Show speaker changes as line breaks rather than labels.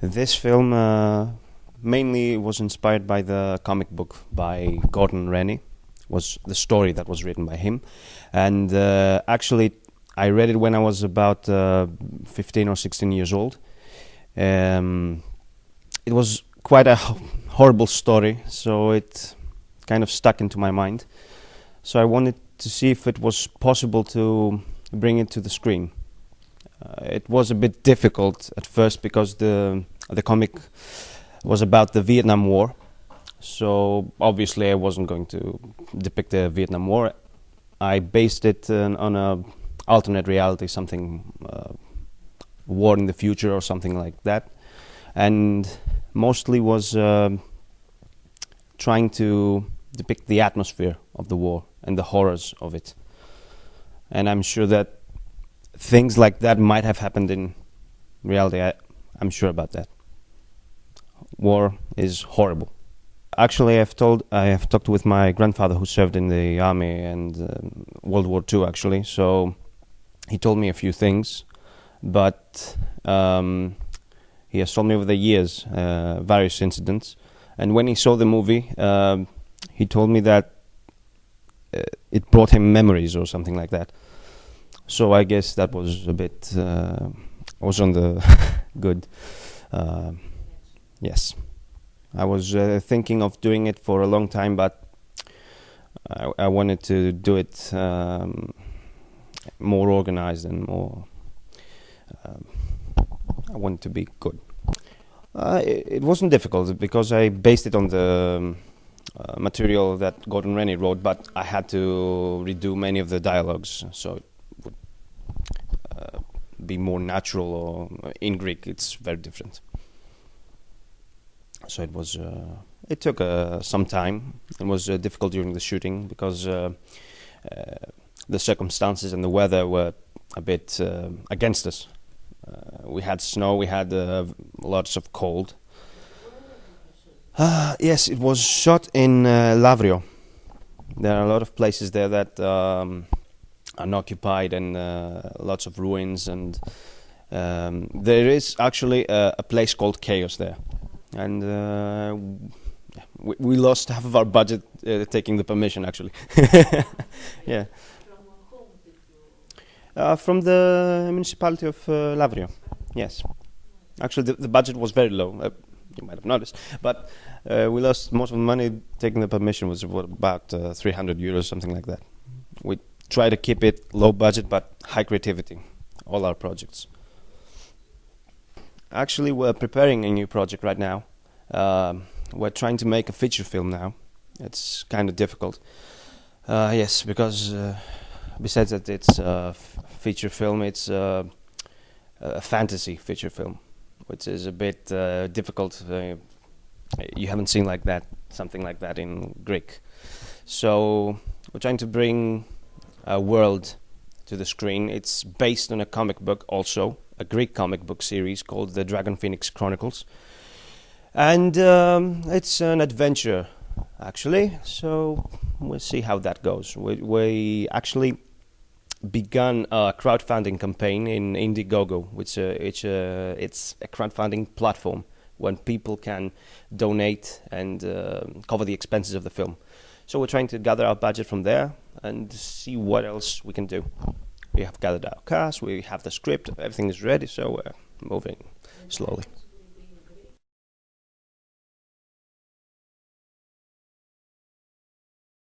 This film mainly was inspired by the comic book by Gordon Rennie. Was the story that was written by him, and actually I read it when I was about 15 or 16 years old. It was quite a horrible story, so it kind of stuck into my mind. So I wanted to see if it was possible to bring it to the screen. It was a bit difficult at first because the comic was about the Vietnam War. So obviously I wasn't going to depict the Vietnam War. I based it on a alternate reality, something war in the future or something like that, and mostly was trying to depict the atmosphere of the war and the horrors of it. And I'm sure that things like that might have happened in reality. I'm sure about that. War is horrible. Actually, I have talked with my grandfather who served in the army and World War II, actually. So he told me a few things, but he has told me over the years various incidents. And when he saw the movie, he told me that it brought him memories or something like that. So I guess that was a bit was on the good. Yes. I was thinking of doing it for a long time, but I wanted to do it more organized and more. I wanted to be good. It wasn't difficult because I based it on the material that Gordon Rennie wrote, but I had to redo many of the dialogues, so it would be more natural. Or in Greek, it's very different. So it was. It took some time. It was difficult during the shooting because the circumstances and the weather were a bit against us. We had snow. We had lots of cold. Yes, it was shot in Lavrio. There are a lot of places there that are unoccupied and lots of ruins. And there is actually a place called Chaos there. And we lost half of our budget taking the permission, actually. Yeah. From the municipality of Lavrio, yes. Actually, the budget was very low. You might have noticed, but we lost most of the money taking the permission. Was about 300 euros, something like that. We try to keep it low budget but high creativity. All our projects. Actually, we're preparing a new project right now. We're trying to make a feature film now. It's kind of difficult. Yes, because besides that it's a feature film, it's a fantasy feature film, which is a bit difficult. You haven't seen something like that in Greek. So we're trying to bring a world to the screen. It's based on a comic book also, a Greek comic book series called The Dragon Phoenix Chronicles. And it's an adventure, actually, so we'll see how that goes. We actually begun a crowdfunding campaign in Indiegogo, which it's a crowdfunding platform when people can donate and cover the expenses of the film. So we're trying to gather our budget from there and see what else we can do. We have gathered our cast, we have the script, everything is ready, so we're moving slowly.